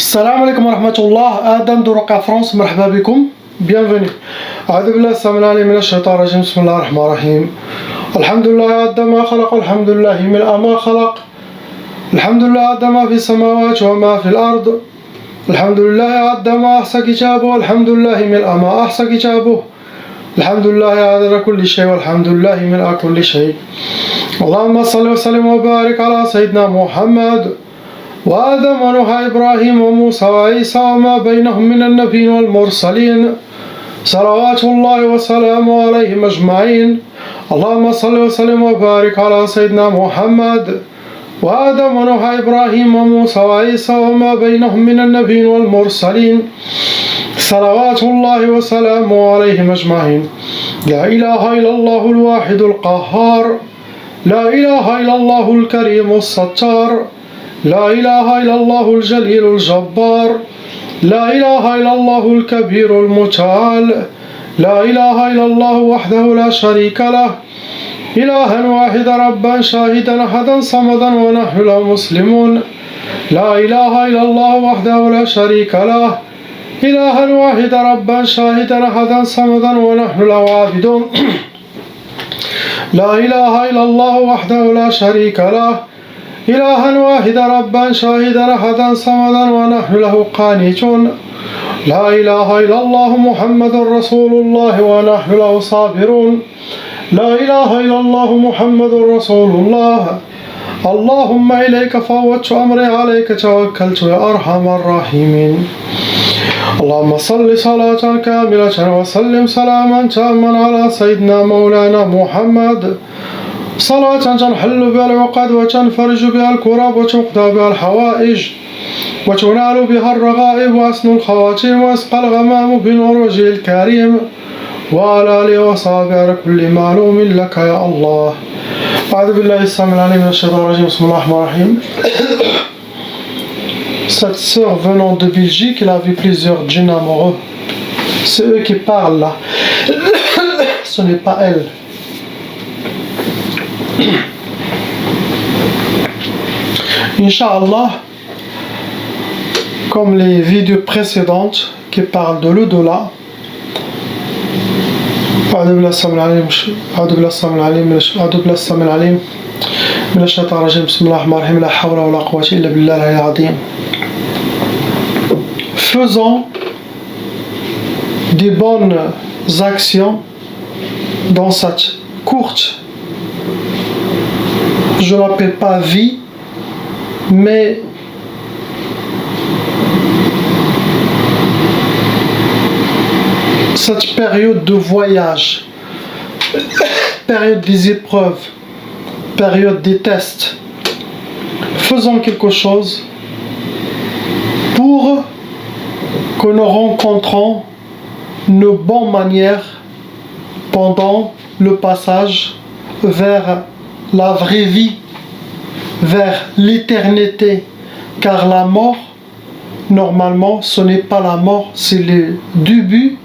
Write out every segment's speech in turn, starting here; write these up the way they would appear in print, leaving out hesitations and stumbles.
Salam alaikum wa rahmatullah, Adam de Roca France, marhaba bikoum, bienvenue. أعوذ بالله السميع العليم من الشيطان الرجيم بسم الله الرحمن الرحيم. الحمد لله عد ما خلق الحمد لله ملء ما خلق الحمد لله عد ما في السماوات وما في الأرض الحمد لله عد ما أحصى كتابه الحمد لله ملء ما أحصى كتابه الحمد لله عدد كل شيء والحمد لله ملء كل شيء. اللهم صل وسلم وبارك على سيدنا محمد وآدم ونوح إبراهيم وموسى وعيسى وما بينهم من النبيين والمرسلين صلوات الله وسلامه عليهم أجمعين. اللهم صل وسلم وبارك على سيدنا محمد وآدم ونوح إبراهيم وموسى وعيسى وما بينهم من النبيين والمرسلين صلوات الله وسلامه عليهم أجمعين. لا إله إلا الله الواحد القهار لا إله إلا الله الكريم الستار لا إله إلا الله الجليل الجبار لا إله إلا الله الكبير المتعال لا إله إلا الله وحده لا شريك له إلها واحدا ربا شاهدا أحدا صمدا ونحن له مسلمون لا إله إلا الله وحده لا شريك له إلها واحدا ربا شاهدا أحدا صمدا ونحن له عابدون لا إله إلا الله وحده لا شريك له إلها واحدا ربا شاهدا أحدا صمدا ونحن له قانتون لا إله إلا الله محمد رسول الله ونحن له صابرون لا إله إلا الله محمد رسول الله اللهم إليك فوضت أمري عليك توكلت يا أرحم الراحمين. اللهم صل صلاة كاملة وسلم سلاما تاما على سيدنا مولانا محمد صلاة تنحل بها العقد وتنفرج بها الكرب وتقضى بها الحوائج وتنال بها الرغائب وأسن الخواتيم ويسقى الغمام بنور وجه الكريم وعلى آله وصحبه على كل معلوم لك يا الله. أعوذ بالله السميع العليم من الشيطان الرجيم بسم الله الرحمن الرحيم. Cette sœur venant de Belgique, elle a vu plusieurs djinns amoureux. C'est eux qui parlent là. Ce n'est pas elle. Inch'Allah, comme les vidéos précédentes qui parlent de l'au-delà, أعوذ بالله السميع العليم من الشيطان الرجيم بسم الله الرحمن الرحيم لا حول ولا قوة إلا بالله العلي العظيم. Faisons des bonnes actions dans cette courte, je ne l'appelle pas vie, mais cette période de voyage, période des épreuves, période des tests, faisons quelque chose pour que nous rencontrons nos bonnes manières pendant le passage vers la vraie vie, vers l'éternité, car la mort, normalement, ce n'est pas la mort, c'est le début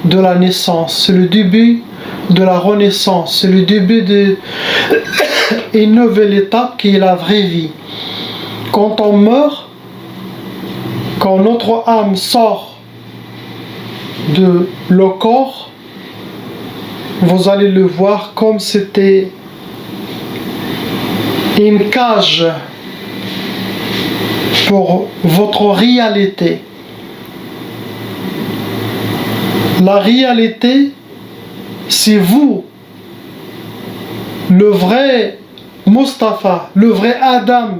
de la naissance, c'est le début de la renaissance, c'est le début d'une nouvelle étape qui est la vraie vie. Quand on meurt, quand notre âme sort de le corps, vous allez le voir comme c'était une cage pour votre réalité. La réalité, c'est vous, le vrai Mustapha, le vrai Adam,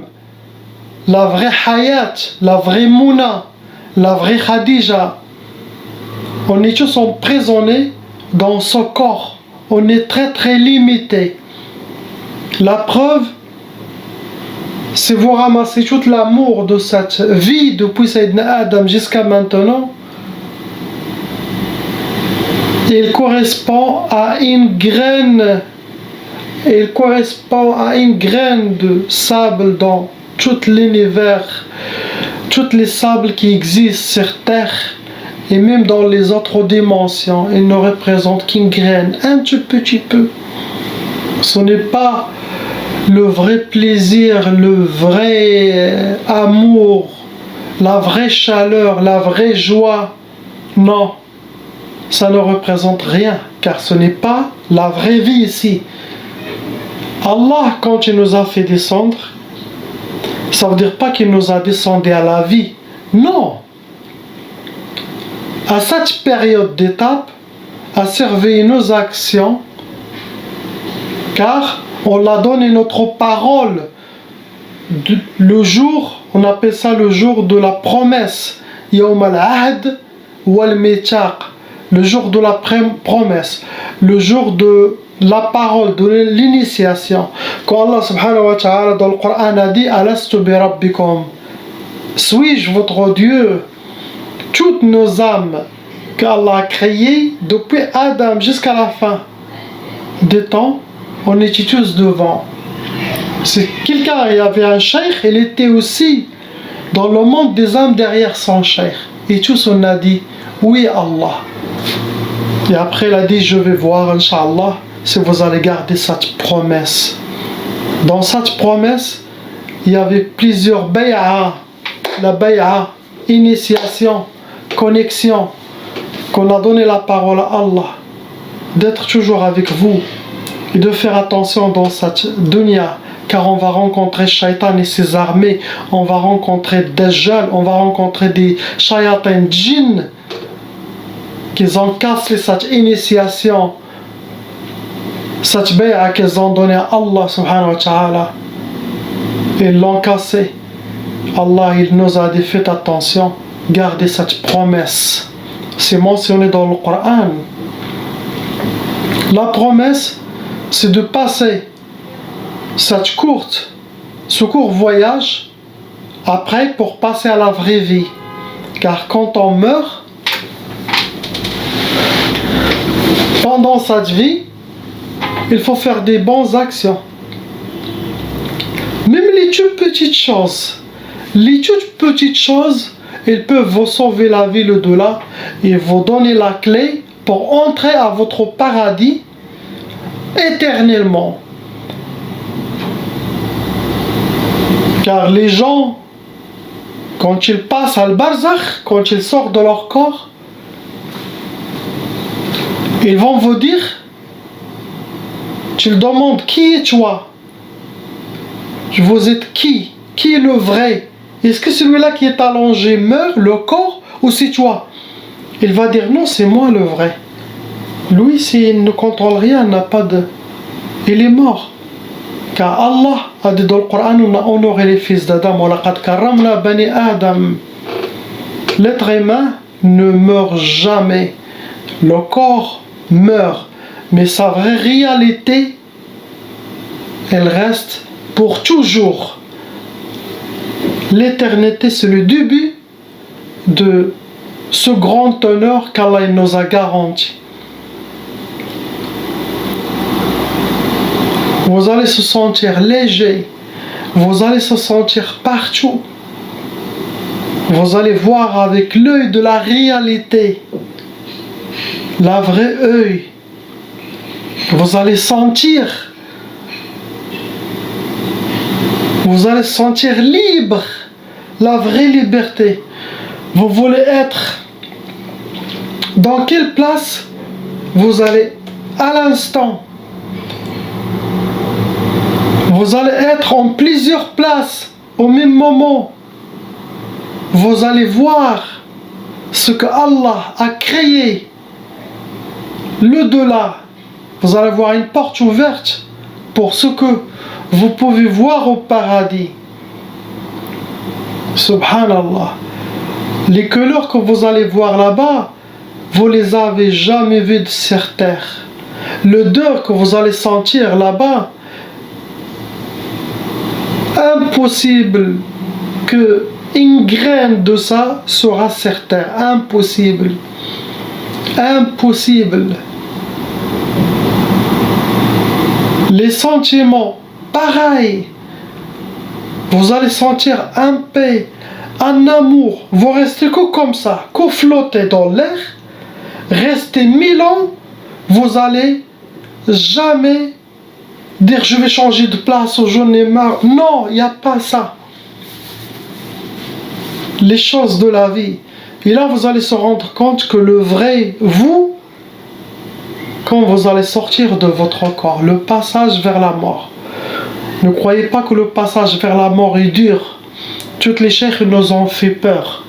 la vraie Hayat, la vraie Mouna, la vraie Khadija. On est tous emprisonnés dans ce corps. On est très très limité. La preuve, si vous ramassez tout l'amour de cette vie depuis Sayyidina Adam jusqu'à maintenant, il correspond à une graine, de sable dans tout l'univers, tous les sables qui existent sur Terre et même dans les autres dimensions. Il ne représente qu'une graine, un tout petit peu. Ce n'est pas le vrai plaisir, le vrai amour, la vraie chaleur, la vraie joie. Non, ça ne représente rien, car ce n'est pas la vraie vie ici. Allah, quand il nous a fait descendre, ça ne veut dire pas qu'il nous a descendu à la vie. Non. À cette période d'étape, à surveiller nos actions, car on l'a donné notre parole. Le jour, on appelle ça le jour de la promesse. Yawm al-ahd wal mithaq. Le jour de la promesse. Le jour de la parole, de l'initiation. Quand Allah subhanahu wa ta'ala dans le Coran a dit Alastu bi rabbikum. Suis-je votre Dieu? Toutes nos âmes qu'Allah a créées depuis Adam jusqu'à la fin des temps, on était tous devant. Si quelqu'un il y avait un cheikh, il était aussi dans le monde des âmes derrière son cheikh. Et tous on a dit oui Allah. Et après il a dit je vais voir Inch'Allah si vous allez garder cette promesse. Dans cette promesse, il y avait plusieurs bay'a. La bay'a, initiation, connexion, qu'on a donné la parole à Allah, d'être toujours avec vous et de faire attention dans cette dunya, car on va rencontrer Shaitan et ses armées, on va rencontrer Dajjal, on va rencontrer des Shayatin djinn qui ont cassé cette initiation, cette bay'a qu'ils ont donnée à Allah subhanahu wa ta'ala. Ils l'ont cassé. Allah il nous a dit faites attention, gardez cette promesse. C'est mentionné dans le Coran. La promesse, c'est de passer ce court voyage après pour passer à la vraie vie. Car quand on meurt, pendant cette vie, il faut faire des bonnes actions. Même les toutes petites choses, ils peuvent vous sauver la vie au-delà et vous donner la clé pour entrer à votre paradis éternellement. Car les gens, quand ils passent à al-barzakh, quand ils sortent de leur corps, ils vont vous dire, tu demandes qui est toi? Vous êtes qui? Qui est le vrai? Est-ce que celui-là qui est allongé meurt, le corps, ou c'est toi? Il va dire non, c'est moi le vrai. Lui, s'il ne contrôle rien, n'a pas de... Il est mort. Car Allah a dit dans le Coran, on a honoré les fils d'Adam. L'être humain ne meurt jamais. Le corps meurt. Mais sa vraie réalité, elle reste pour toujours. L'éternité, c'est le début de ce grand honneur qu'Allah nous a garanti. Vous allez se sentir léger, vous allez se sentir partout. Vous allez voir avec l'œil de la réalité, la vraie œil. Vous allez sentir libre, la vraie liberté. Vous voulez être dans quelle place? Vous allez à l'instant. Vous allez être en plusieurs places au même moment. Vous allez voir ce que Allah a créé. Le-delà. Vous allez voir une porte ouverte pour ce que vous pouvez voir au paradis. Subhanallah. Les couleurs que vous allez voir là-bas, vous les avez jamais vues sur terre. L'odeur que vous allez sentir là-bas, impossible que une graine de ça sera sur terre. Impossible. Impossible. Les sentiments, pareil. Vous allez sentir un paix, un amour. Vous restez que comme ça, que flotter dans l'air. Restez 1000 ans, vous allez jamais dire je vais changer de place ou j'en ai marre. Non, il n'y a pas ça. les choses de la vie. Et là, vous allez se rendre compte que le vrai vous, quand vous allez sortir de votre corps, le passage vers la mort. Ne croyez pas que le passage vers la mort est dur. Toutes les cheikhs nous ont fait peur.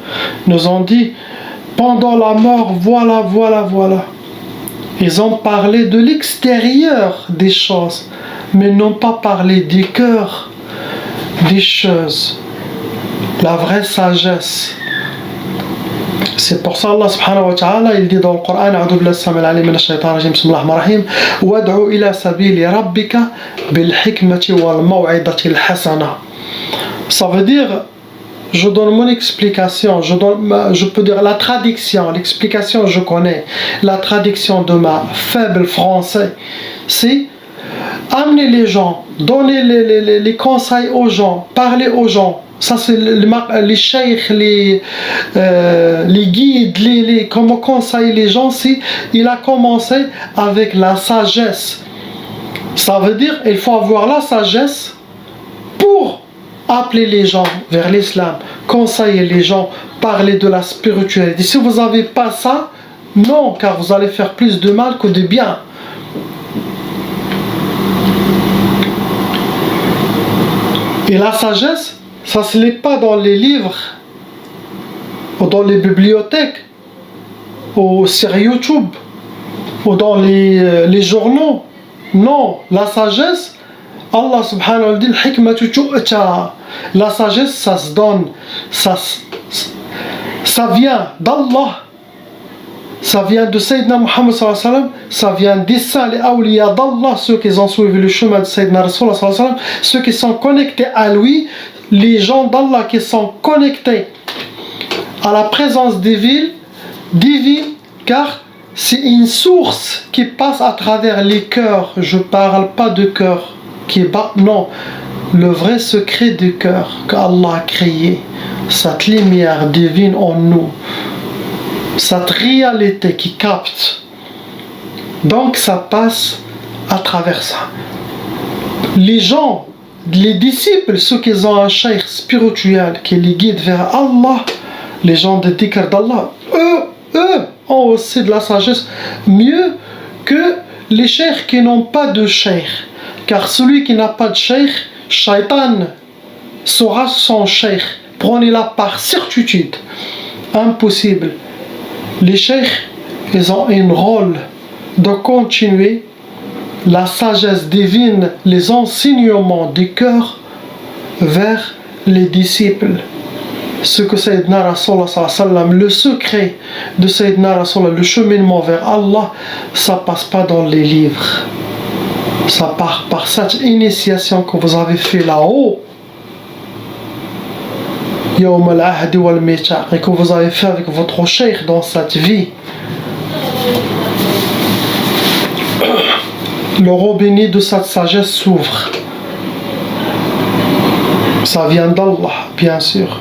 Nous ont dit, pendant la mort, voilà. Ils ont parlé de l'extérieur des choses, mais n'ont pas parlé du cœur des choses. La vraie sagesse. C'est pour ça Allah subhanahu wa ta'ala il dit dans le Coran A'udhu billahi as-sami'il 'alim minash shaitanir rajim bismillahir rahmanir rahim wad'u ila sabili rabbika bil hikmati wal maw'idati al hasana. Ça veut dire, je donne mon explication, je peux dire la traduction, l'explication je connais, la traduction de ma faible français, c'est amener les gens, donner les conseils aux gens, parler aux gens. Ça c'est les cheikhs, les guides, comment conseiller les gens. Il a commencé avec la sagesse. Ça veut dire il faut avoir la sagesse pour appeler les gens vers l'islam, conseiller les gens, parler de la spiritualité. Si vous n'avez pas ça, non, car vous allez faire plus de mal que de bien. Et la sagesse, ça ne se lit pas dans les livres, ou dans les bibliothèques, ou sur YouTube, ou dans les journaux. Non, la sagesse, Allah subhanahu wa ta'ala, la sagesse, ça se donne, ça vient d'Allah, ça vient de Sayyidina Muhammad sallallahu alayhi wa sallam, ça vient des saints, les awliya d'Allah, ceux qui ont suivi le chemin de Sayyidina Rasulullah sallallahu alayhi wa sallam, ceux qui sont connectés à lui, les gens d'Allah qui sont connectés à la présence divine, car c'est une source qui passe à travers les cœurs. Je ne parle pas de cœur qui bat, non, le vrai secret du cœur qu'Allah a créé, cette lumière divine en nous, cette réalité qui capte. Donc ça passe à travers ça. Les gens, les disciples, ceux qui ont un cheikh spirituel qui les guide vers Allah, les gens de dhikr d'Allah, eux ont aussi de la sagesse mieux que les cheikhs qui n'ont pas de cheikh. Car celui qui n'a pas de cheikh, Shaitan sera son cheikh. Prenez-la par certitude. Impossible. Les cheikhs, ils ont un rôle de continuer la sagesse divine, les enseignements du cœur vers les disciples. Ce que Sayyidina Rasulullah sallallahu alayhi wa sallam, le secret de Sayyidina Rasulullah, le cheminement vers Allah, ça passe pas dans les livres. Ça part par cette initiation que vous avez fait là-haut, Yawm al-Ahdi wal-Mithaq, et que vous avez fait avec votre cheikh dans cette vie. Le robinet de cette sagesse s'ouvre. Ça vient d'Allah, bien sûr,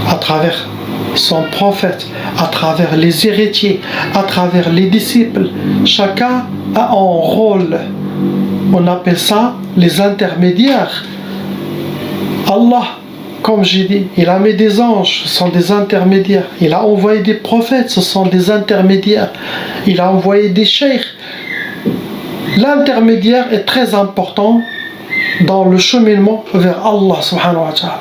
à travers son prophète, à travers les héritiers, à travers les disciples. Chacun a un rôle. On appelle ça les intermédiaires. Allah, comme j'ai dit, il a mis des anges, ce sont des intermédiaires. Il a envoyé des prophètes, ce sont des intermédiaires. Il a envoyé des cheikhs. L'intermédiaire est très important dans le cheminement vers Allah subhanahu wa ta'ala.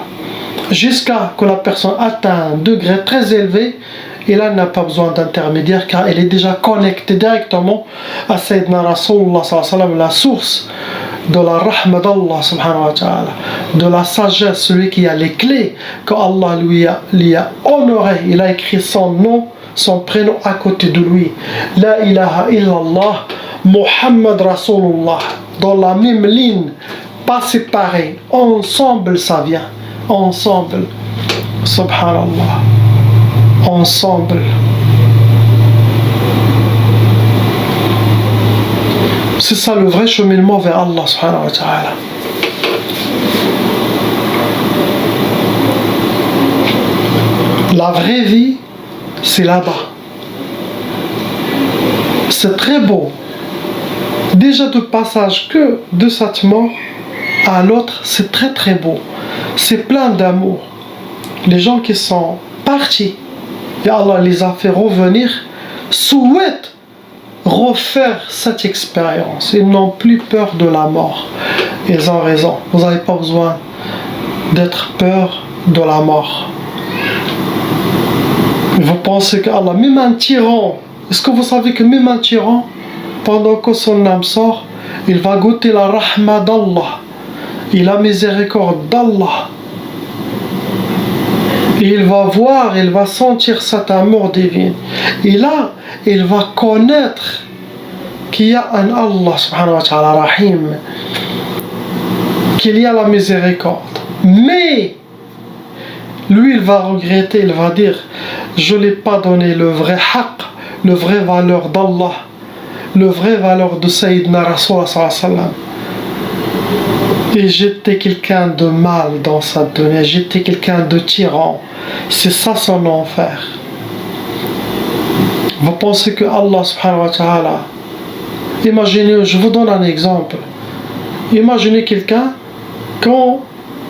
Jusqu'à que la personne atteigne un degré très élevé, et là, elle n'a pas besoin d'intermédiaire car elle est déjà connectée directement à Sayyidina Rasulullah sallallahu alayhi wa sallam, la source de la rahma d'Allah subhanahu wa ta'ala, de la sagesse, celui qui a les clés que Allah lui a honoré. Il a écrit son nom, son prénom à côté de lui. La ilaha illallah, Muhammad Rasulullah, dans la même ligne, pas séparés, ensemble ça vient, ensemble, subhanallah, ensemble. C'est ça le vrai cheminement vers Allah subhanahu wa ta'ala. La vraie vie, c'est là-bas. C'est très beau. Déjà de passage que de cette mort à l'autre, c'est très très beau. C'est plein d'amour. Les gens qui sont partis. Et Allah les a fait revenir, souhaitent refaire cette expérience. Ils n'ont plus peur de la mort. Ils ont raison. Vous n'avez pas besoin d'être peur de la mort. Vous pensez que Allah, même un tyran, est-ce que vous savez que même un tyran, pendant que son âme sort, il va goûter la rahma d'Allah et la miséricorde d'Allah. Et il va voir, il va sentir cet amour divin. Et là, il va connaître qu'il y a un Allah subhanahu wa ta'ala rahim, qu'il y a la miséricorde. Mais lui, il va regretter, il va dire, je n'ai pas donné le vrai haqq, le vrai valeur d'Allah, le vrai valeur de Sayyidina Rasulullah sallallahu alayhi wa sallam. Et j'étais quelqu'un de mal dans cette dunya, j'étais quelqu'un de tyran. C'est ça son enfer. Vous pensez que Allah subhanahu wa ta'ala, imaginez, je vous donne un exemple. Imaginez quelqu'un, quand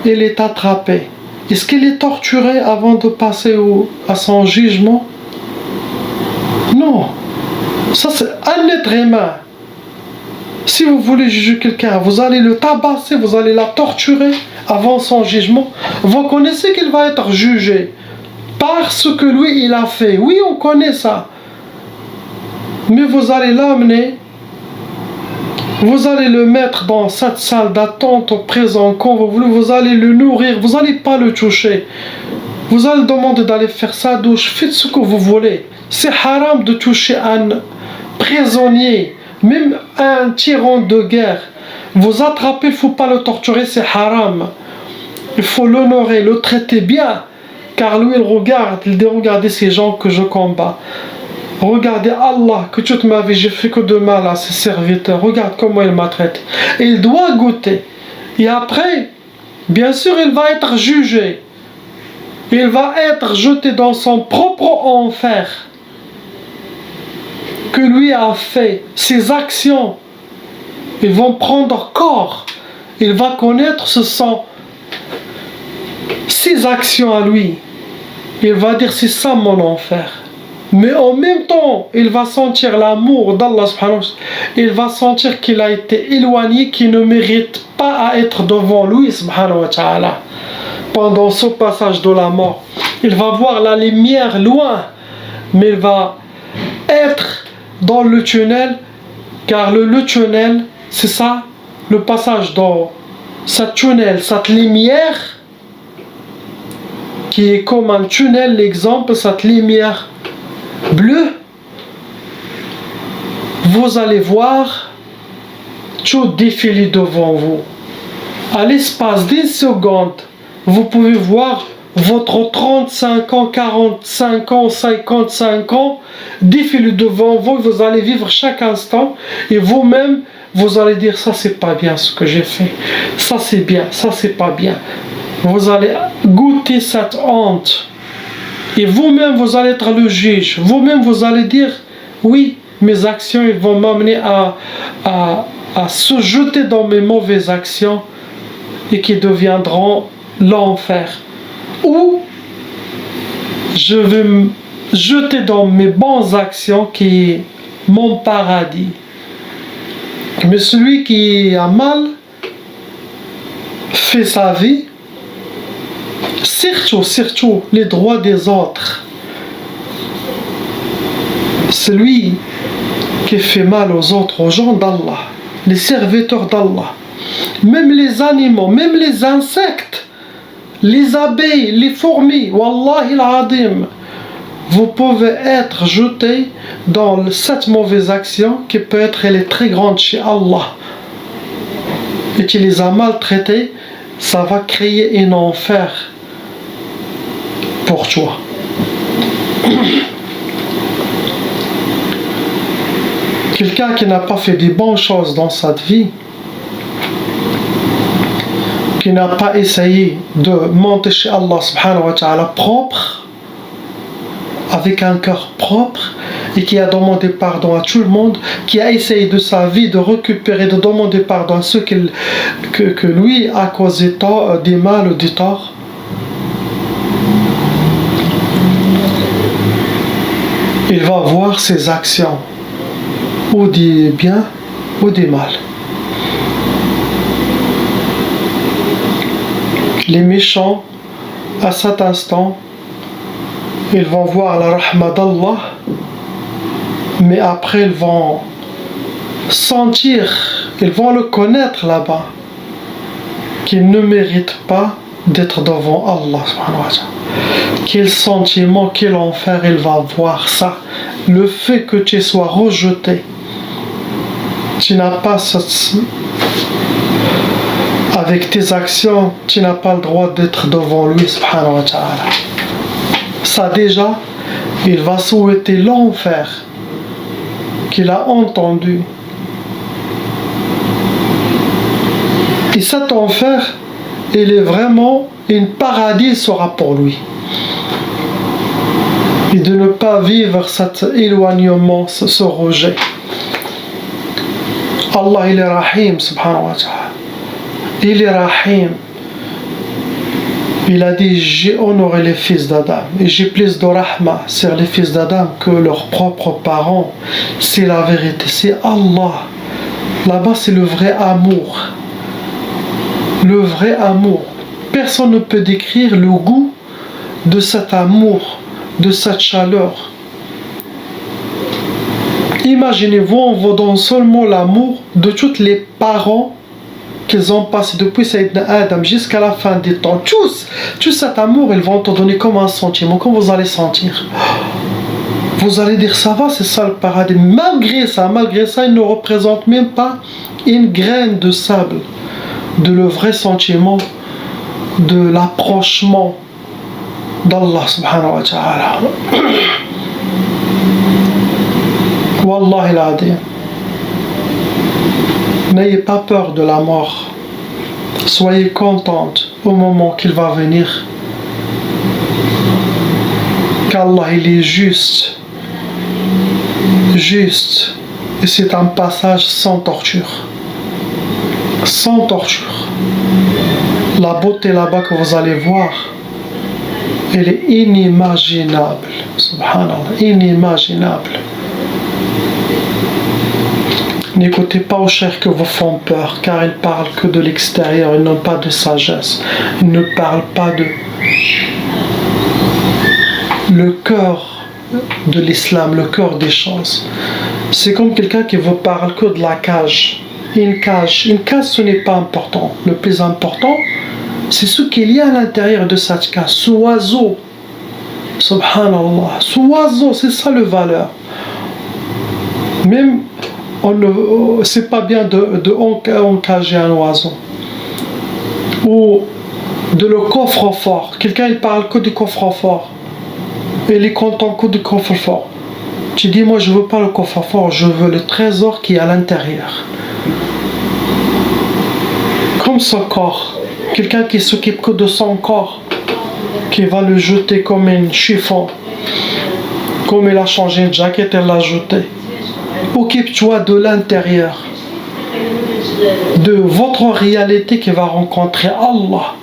il est attrapé, est-ce qu'il est torturé avant de passer à son jugement? Non. Ça c'est un être humain. Si vous voulez juger quelqu'un, vous allez le tabasser, vous allez la torturer avant son jugement. Vous connaissez qu'il va être jugé par ce que lui il a fait. Oui, on connaît ça. Mais vous allez l'amener, vous allez le mettre dans cette salle d'attente au présent quand vous voulez, vous allez le nourrir, vous n'allez pas le toucher. Vous allez demander d'aller faire sa douche, faites ce que vous voulez. C'est haram de toucher un prisonnier. Même un tyran de guerre, vous attrapez, il ne faut pas le torturer, c'est haram. Il faut l'honorer, le traiter bien, car lui il regarde, il dit regardez ces gens que je combats. Regardez Allah, que toute ma vie j'ai fait que de mal à ses serviteurs, regarde comment il m'a traité. Et il doit goûter. Et après, bien sûr il va être jugé. Il va être jeté dans son propre enfer. Que lui a fait, ses actions, ils vont prendre corps. Il va connaître ce sont ses actions à lui. Il va dire c'est ça mon enfer. Mais en même temps, il va sentir l'amour d'Allah subhanahu wa ta'ala. Il va sentir qu'il a été éloigné, qu'il ne mérite pas à être devant lui subhanahu wa ta'ala. Pendant ce passage de la mort, il va voir la lumière loin, mais il va être dans le tunnel, car le tunnel, c'est ça, le passage dans cette tunnel, cette lumière, qui est comme un tunnel, l'exemple, cette lumière bleue, vous allez voir tout défiler devant vous. À l'espace d'une seconde, vous pouvez voir votre 35 ans, 45 ans, 55 ans défiler devant vous, vous allez vivre chaque instant et vous-même, vous allez dire ça c'est pas bien ce que j'ai fait, ça c'est bien, ça c'est pas bien. Vous allez goûter cette honte et vous-même vous allez être le juge, vous-même vous allez dire oui, mes actions ils vont m'amener à se jeter dans mes mauvaises actions et qui deviendront l'enfer. Ou je vais me jeter dans mes bonnes actions qui est mon paradis. Mais celui qui a mal fait sa vie, surtout les droits des autres. Celui qui fait mal aux autres, aux gens d'Allah, les serviteurs d'Allah, même les animaux, même les insectes, les abeilles, les fourmis, wallahi al-adim, vous pouvez être jeté dans cette mauvaise action qui peut être, elle est très grande chez Allah. Et qui les a maltraités, ça va créer un enfer pour toi. Quelqu'un qui n'a pas fait des bonnes choses dans cette vie, qui n'a pas essayé de monter chez Allah subhanahu wa ta'ala propre, avec un cœur propre, et qui a demandé pardon à tout le monde, qui a essayé de sa vie de récupérer, de demander pardon à ceux que lui a causé des mal ou des torts. doit voir ses actions, ou du bien ou du mal. Les méchants, à cet instant, ils vont voir la rahma d'Allah, mais après ils vont sentir, ils vont le connaître là-bas, qu'ils ne méritent pas d'être devant Allah subhanahu wa ta'ala. Quel sentiment, quel enfer il va voir ça. Le fait que tu sois rejeté, tu n'as pas avec tes actions, tu n'as pas le droit d'être devant lui subhanahu wa ta'ala. Ça déjà, il va souhaiter l'enfer qu'il a entendu. Et cet enfer, il est vraiment un paradis sera pour lui. Et de ne pas vivre cet éloignement, ce rejet. Allah, il est Rahim, subhanahu wa ta'ala. Il est Rahim. Il a dit, j'ai honoré les fils d'Adam. Et j'ai plus de rahma sur les fils d'Adam que leurs propres parents. C'est la vérité, c'est Allah. Là-bas, c'est le vrai amour. Le vrai amour. Personne ne peut décrire le goût de cet amour, de cette chaleur. Imaginez-vous, on vous donne seulement l'amour de tous les parents qu'ils ont passé depuis Sayyidina Adam jusqu'à la fin des temps. Tout cet amour, ils vont te donner comme un sentiment, comme vous allez sentir. Vous allez dire, ça va, c'est ça le paradis. Malgré ça, il ne représente même pas une graine de sable de le vrai sentiment de l'approchement d'Allah subhanahu wa ta'ala. Wallahi l'adhim. N'ayez pas peur de la mort. Soyez contente au moment qu'il va venir. Qu'Allah il est juste. Juste. Et c'est un passage sans torture. Sans torture. La beauté là-bas que vous allez voir, elle est inimaginable. Subhanallah, inimaginable. N'écoutez pas aux chers que vous font peur, car ils parlent que de l'extérieur, ils n'ont pas de sagesse. Ils ne parlent pas de le cœur de l'islam, le cœur des choses. C'est comme quelqu'un qui vous parle que de la cage. Une cage, ce n'est pas important. Le plus important, c'est ce qu'il y a à l'intérieur de cette cage. Ce oiseau, subhanallah, ce oiseau, c'est ça le valeur. Même, c'est pas bien de encager un oiseau. Ou de le coffre-fort. Quelqu'un, il parle que du coffre-fort. Il est content que du coffre-fort. Tu dis, moi, je veux pas le coffre-fort, je veux le trésor qui est à l'intérieur. Comme son corps, quelqu'un qui s'occupe que de son corps, qui va le jeter comme un chiffon, comme il a changé une jaquette, elle l'a jeté. Occupe-toi de l'intérieur, de votre réalité qui va rencontrer Allah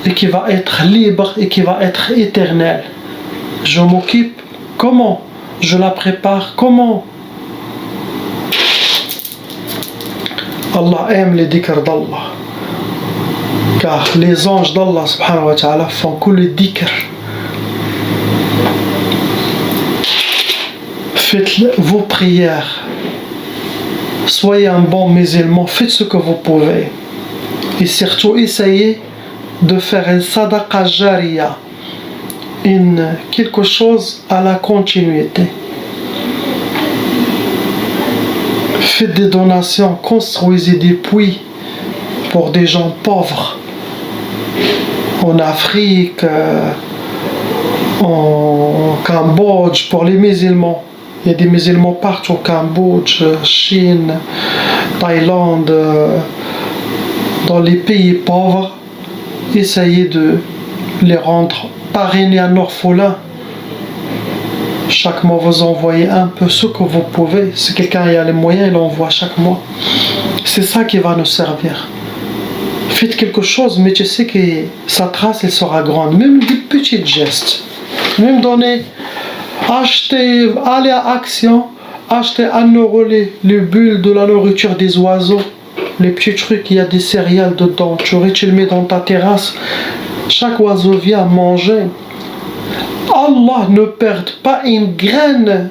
et qui va être libre et qui va être éternelle. Je m'occupe comment? Je la prépare comment? Allah aime les dhikr d'Allah. Car les anges d'Allah subhanahu wa ta'ala font que le dhikr. Faites vos prières. Soyez un bon musulman. Faites ce que vous pouvez. Et surtout, essayez de faire une sadaqa jariya. Quelque chose à la continuité. Faites des donations, construisez des puits pour des gens pauvres en Afrique, en Cambodge, pour les musulmans. Il y a des musulmans partout au Cambodge, Chine, Thaïlande, dans les pays pauvres. Essayez de les rendre parrainer un orphelin. Chaque mois, vous envoyez un peu ce que vous pouvez. Si quelqu'un a les moyens, il envoie chaque mois. C'est ça qui va nous servir. Faites quelque chose, mais tu sais que sa trace, elle sera grande. Même des petits gestes. Même donner Achetez, allez à Action, achetez 1 € les bulles de la nourriture des oiseaux, les petits trucs, il y a des céréales dedans, tu le mets dans ta terrasse, chaque oiseau vient manger. Allah ne perd pas une graine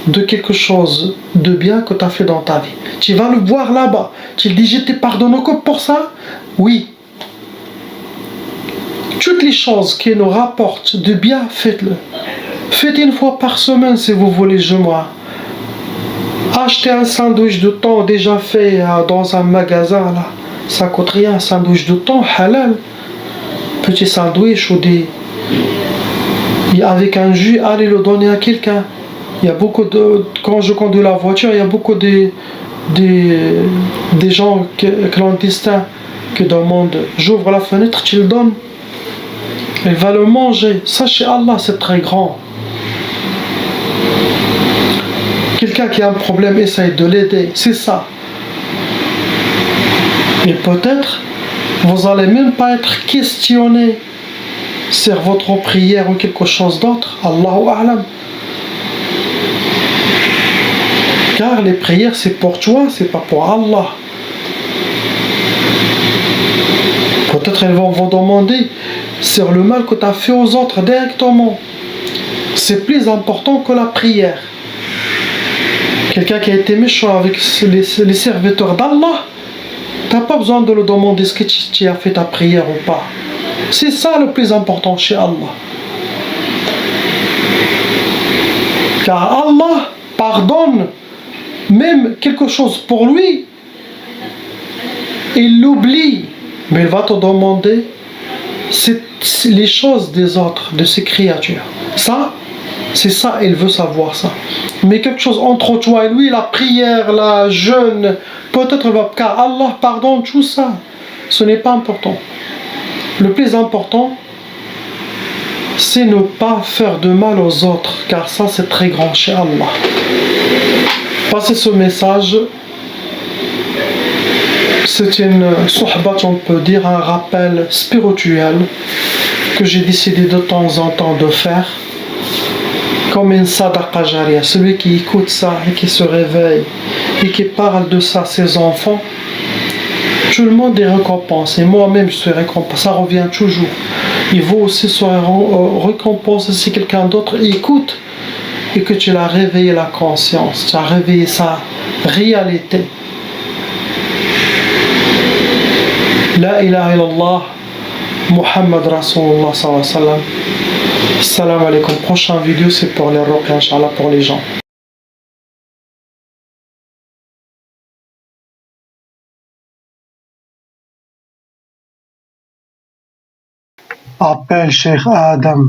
de quelque chose de bien que tu as fait dans ta vie. Tu vas le voir là-bas. Tu dis, je t'ai pardonné que pour ça? Oui. Toutes les choses qui nous rapportent de bien, faites-le. Faites une fois par semaine si vous voulez, moi. Achetez un sandwich de thon déjà fait dans un magasin, là. Ça coûte rien, un sandwich de thon halal. Petit sandwich ou des... avec un jus, allez le donner à quelqu'un. Il y a beaucoup de... Quand je conduis la voiture, il y a beaucoup des gens clandestins qui demandent. J'ouvre la fenêtre, tu le donnes. Il va le manger. Ça, chez Allah, c'est très grand. Quelqu'un qui a un problème, essaye de l'aider. C'est ça. Et peut-être, vous n'allez même pas être questionné sur votre prière ou quelque chose d'autre. Allahu A'lam. Car les prières, c'est pour toi, c'est pas pour Allah. Peut-être elles vont vous demander sur le mal que tu as fait aux autres directement. C'est plus important que la prière. Quelqu'un qui a été méchant avec les serviteurs d'Allah, tu n'as pas besoin de le demander ce que tu as fait ta prière ou pas. C'est ça le plus important chez Allah. Car Allah pardonne même quelque chose pour lui, il l'oublie, mais il va te demander les choses des autres, de ses créatures. Ça, c'est ça, il veut savoir ça. Mais quelque chose entre toi et lui, la prière, la jeûne, peut-être car Allah pardonne tout ça. Ce n'est pas important. Le plus important, c'est ne pas faire de mal aux autres, car ça c'est très grand chez Allah. Passez ce message, c'est une sohbat, on peut dire, un rappel spirituel que j'ai décidé de temps en temps de faire, comme une sadaqa jariya. Celui qui écoute ça et qui se réveille et qui parle de ça à ses enfants, tout le monde est récompensé. Moi-même je suis récompensé, ça revient toujours. Il vaut aussi se récompenser si quelqu'un d'autre écoute et que tu l'as réveillé la conscience, tu as réveillé sa réalité. La ilaha illallah, Muhammad Rasulullah sallallahu alayhi wa sallam. Salam alaikum. Prochaine vidéo, c'est pour les ruqya, Inch'Allah, pour les gens. Appelle Cheikh Adam.